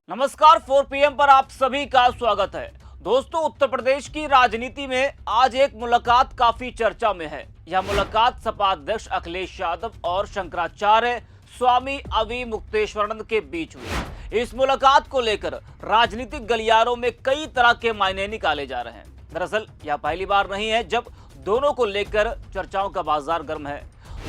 नमस्कार 4 PM पर आप सभी का स्वागत है। दोस्तों, उत्तर प्रदेश की राजनीति में आज एक मुलाकात काफी चर्चा में है। यह मुलाकात सपा अध्यक्ष अखिलेश यादव और शंकराचार्य स्वामी अविमुक्तेश्वरानंद के बीच हुई। इस मुलाकात को लेकर राजनीतिक गलियारों में कई तरह के मायने निकाले जा रहे हैं। दरअसल यह पहली बार नहीं है जब दोनों को लेकर चर्चाओं का बाजार गर्म है।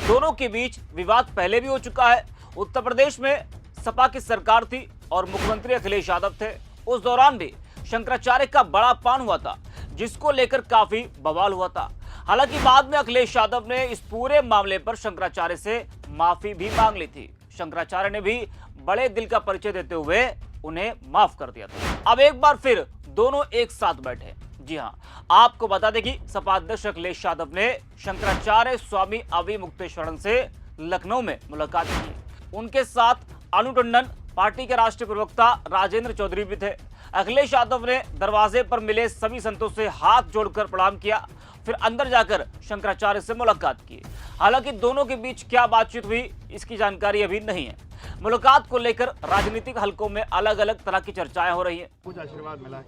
दोनों के बीच विवाद पहले भी हो चुका है। उत्तर प्रदेश में सपा की सरकार थी और मुख्यमंत्री अखिलेश यादव थे। उस दौरान भी शंकराचार्य का बड़ा पान हुआ था, जिसको लेकर काफी बवाल हुआ था। हालांकि बाद में अखिलेश यादव ने इस पूरे मामले पर शंकराचार्य से माफी भी मांग ली थी। शंकराचार्य ने भी बड़े दिल का परिचय देते हुए उन्हें माफ कर दिया था। अब एक बार फिर दोनों एक साथ बैठे। जी हां, आपको बता दें कि सपा अध्यक्ष अखिलेश यादव ने शंकराचार्य स्वामी अविमुक्तेश्वरानंद से लखनऊ में मुलाकात की। उनके साथ अनु टंडन, पार्टी के राष्ट्रीय प्रवक्ता राजेंद्र चौधरी भी थे। अखिलेश यादव ने दरवाजे पर मिले सभी संतों से हाथ जोड़कर प्रणाम किया, फिर अंदर जाकर शंकराचार्य से मुलाकात की। हालांकि दोनों के बीच क्या बातचीत हुई, इसकी जानकारी अभी नहीं है। मुलाकात को लेकर राजनीतिक हलकों में अलग अलग तरह की चर्चाएं हो रही हैं। कुछ आशीर्वाद मिला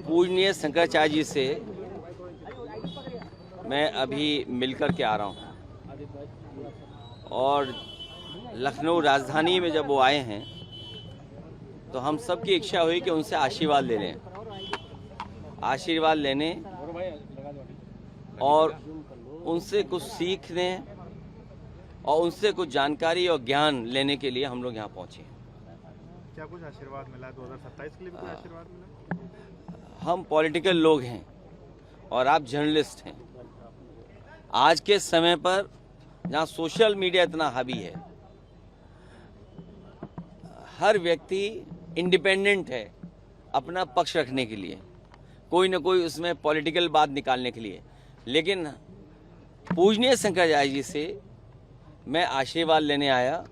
पूजनीय शंकराचार्य जी से मैं अभी मिलकर के आ रहा हूँ और लखनऊ राजधानी में जब वो आए हैं तो हम सबकी इच्छा हुई कि उनसे आशीर्वाद ले लें, आशीर्वाद लेने और उनसे कुछ सीखने और उनसे कुछ जानकारी और ज्ञान लेने के लिए हम लोग यहाँ पहुँचे। क्या कुछ आशीर्वाद मिला? 2027 के लिए भी कोई आशीर्वाद मिला? हम पॉलिटिकल लोग हैं और आप जर्नलिस्ट हैं। आज के समय पर जहाँ सोशल मीडिया इतना हावी है, हर व्यक्ति इंडिपेंडेंट है अपना पक्ष रखने के लिए, कोई ना कोई उसमें पॉलिटिकल बात निकालने के लिए। लेकिन पूजनीय शंकराचार्य जी से मैं आशीर्वाद लेने आया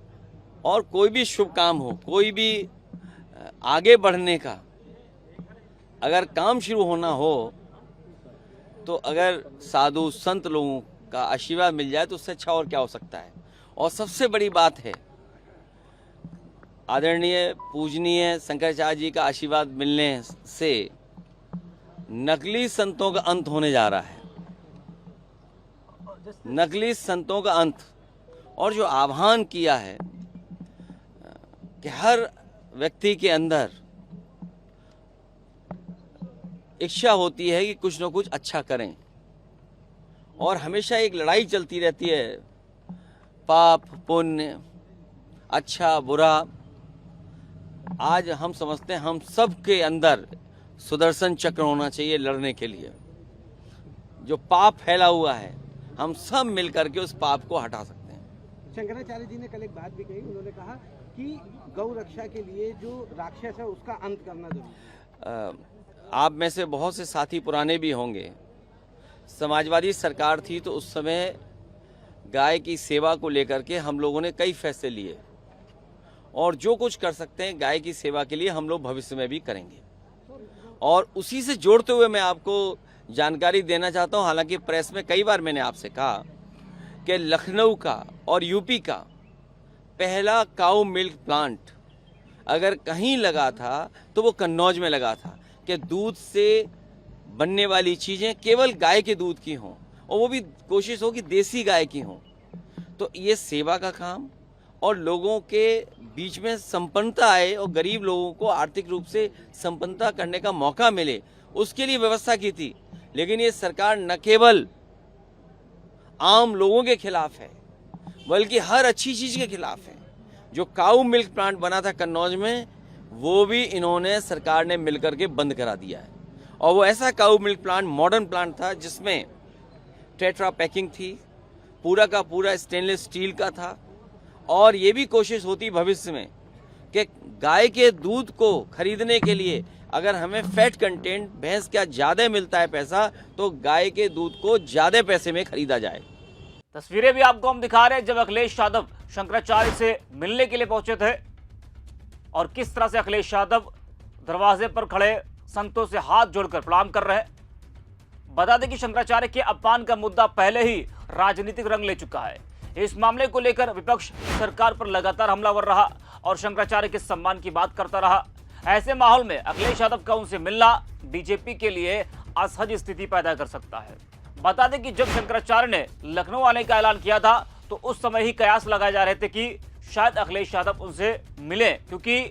और कोई भी शुभ काम हो, कोई भी आगे बढ़ने का अगर काम शुरू होना हो तो अगर साधु संत लोगों का आशीर्वाद मिल जाए तो उससे अच्छा और क्या हो सकता है। और सबसे बड़ी बात है, आदरणीय पूजनीय शंकराचार्य जी का आशीर्वाद मिलने से नकली संतों का अंत होने जा रहा है। नकली संतों का अंत। और जो आह्वान किया है कि हर व्यक्ति के अंदर इच्छा होती है कि कुछ न कुछ अच्छा करें और हमेशा एक लड़ाई चलती रहती है, पाप पुण्य, अच्छा बुरा। आज हम समझते हैं हम सब के अंदर सुदर्शन चक्र होना चाहिए लड़ने के लिए। जो पाप फैला हुआ है हम सब मिलकर के उस पाप को हटा सकते हैं। शंकराचार्य जी ने कल एक बात भी कही, उन्होंने कहा कि गौ रक्षा के लिए जो राक्षस है उसका अंत करना जरूरी है। आप में से बहुत से साथी पुराने भी होंगे। समाजवादी सरकार थी तो उस समय गाय की सेवा को लेकर के हम लोगों ने कई फैसले लिए और जो कुछ कर सकते हैं गाय की सेवा के लिए हम लोग भविष्य में भी करेंगे। और उसी से जोड़ते हुए मैं आपको जानकारी देना चाहता हूं, हालांकि प्रेस में कई बार मैंने आपसे कहा कि लखनऊ का और यूपी का पहला काऊ मिल्क प्लांट अगर कहीं लगा था तो वो कन्नौज में लगा था कि दूध से बनने वाली चीज़ें केवल गाय के दूध की हों और वो भी कोशिश हो कि देसी गाय की हों। तो ये सेवा का काम और लोगों के बीच में संपन्नता आए और गरीब लोगों को आर्थिक रूप से संपन्नता करने का मौका मिले, उसके लिए व्यवस्था की थी। लेकिन ये सरकार न केवल आम लोगों के खिलाफ है बल्कि हर अच्छी चीज़ के खिलाफ है। जो काऊ मिल्क प्लांट बना था कन्नौज में, वो भी इन्होंने सरकार ने मिलकर के बंद करा दिया है। और वो ऐसा काऊ मिल्क प्लांट मॉडर्न प्लांट था जिसमें टेट्रा पैकिंग थी, पूरा का पूरा स्टेनलेस स्टील का था। और ये भी कोशिश होती भविष्य में कि गाय के दूध को खरीदने के लिए अगर हमें फैट कंटेंट भैंस का ज़्यादा मिलता है पैसा, तो गाय के दूध को ज़्यादा पैसे में खरीदा जाए। तस्वीरें भी आपको हम दिखा रहे हैं जब अखिलेश यादव शंकराचार्य से मिलने के लिए पहुंचे थे और किस तरह से अखिलेश यादव दरवाजे पर खड़े संतों से हाथ जोड़कर प्रणाम कर रहे हैं। बता दें कि शंकराचार्य के अपमान का मुद्दा पहले ही राजनीतिक रंग ले चुका है। इस मामले को लेकर विपक्ष सरकार पर लगातार हमलावर रहा। और शंकराचार्य के सम्मान की बात करता रहा। ऐसे माहौल में अखिलेश यादव का उनसे मिलना बीजेपी के लिए असहज स्थिति पैदा कर सकता है। बता दें कि जब शंकराचार्य ने लखनऊ आने का ऐलान किया था तो उस समय ही कयास लगाए जा रहे थे कि शायद अखिलेश यादव उनसे मिले, क्योंकि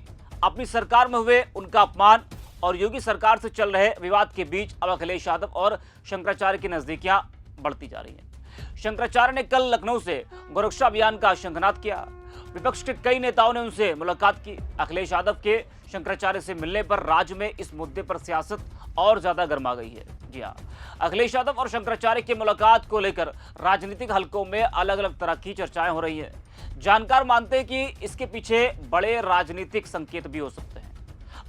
अपनी सरकार में हुए उनका अपमान और योगी सरकार से चल रहे विवाद के बीच अब अखिलेश यादव और शंकराचार्य की नजदीकियां बढ़ती जा रही हैं। शंकराचार्य ने कल लखनऊ से गोरक्षा अभियान का शंखनाद किया। विपक्ष के कई नेताओं ने उनसे मुलाकात की। अखिलेश यादव के शंकराचार्य से मिलने पर राज्य में इस मुद्दे पर सियासत और ज्यादा गर्मा गई है। जी हाँ, अखिलेश यादव और शंकराचार्य की मुलाकात को लेकर राजनीतिक हलकों में अलग अलग तरह की चर्चाएं हो रही है। जानकार मानते हैं कि इसके पीछे बड़े राजनीतिक संकेत भी हो सकते हैं।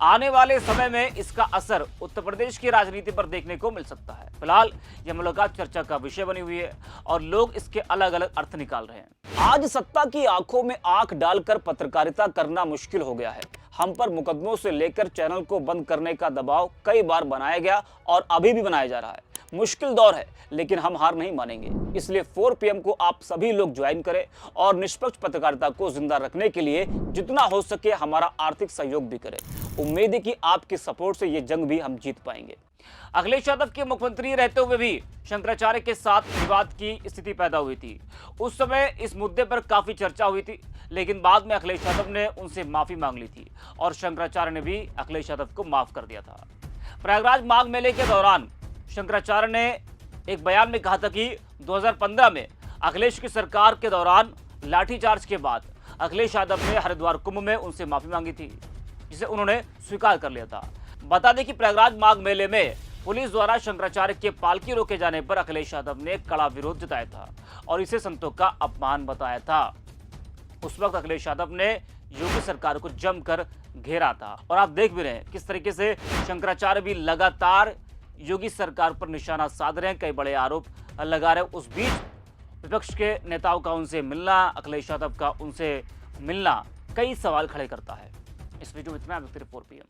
आने वाले समय में इसका असर उत्तर प्रदेश की राजनीति पर देखने को मिल सकता है। फिलहाल यह मुलाकात चर्चा का विषय बनी हुई है और लोग इसके अलग अलग अर्थ निकाल रहे हैं। आज सत्ता की आंखों में आंख डालकर पत्रकारिता करना मुश्किल हो गया है। हम पर मुकदमों से लेकर चैनल को बंद करने का दबाव कई बार बनाया गया और अभी भी बनाया जा रहा है। मुश्किल दौर है, लेकिन हम हार नहीं मानेंगे। इसलिए 4 PM को आप सभी लोग ज्वाइन करें और निष्पक्ष पत्रकारिता को जिंदा रखने के लिए जितना हो सके हमारा आर्थिक सहयोग भी करें। उम्मीद है कि आपके सपोर्ट से ये जंग भी हम जीत पाएंगे। अखिलेश यादव के मुख्यमंत्री रहते हुए भी शंकराचार्य के साथ विवाद की स्थिति पैदा हुई थी। उस समय इस मुद्दे पर काफी चर्चा हुई थी, लेकिन बाद में अखिलेश यादव ने उनसे माफी मांग ली थी और शंकराचार्य ने भी अखिलेश यादव को माफ कर दिया था। प्रयागराज माघ मेले के दौरान शंकराचार्य ने एक बयान में कहा था कि 2015 में अखिलेश की सरकार के दौरान लाठीचार्ज के बाद अखिलेश यादव ने हरिद्वार कुंभ में उनसे माफी मांगी थी, जिसे उन्होंने स्वीकार कर लिया था। बता दें कि प्रयागराज माघ मेले में पुलिस द्वारा शंकराचार्य के पालकी रोके जाने पर अखिलेश यादव ने कड़ा विरोध जताया था और इसे संतों का अपमान बताया था। उस वक्त अखिलेश यादव ने योगी सरकार को जमकर घेरा था और आप देख भी रहे हैं किस तरीके से शंकराचार्य भी लगातार योगी सरकार पर निशाना साध रहे हैं, कई बड़े आरोप लगा रहे हैं। उस बीच विपक्ष के नेताओं का उनसे मिलना, अखिलेश यादव का उनसे मिलना कई सवाल खड़े करता है। इस वीडियो में इतना। 4 PM।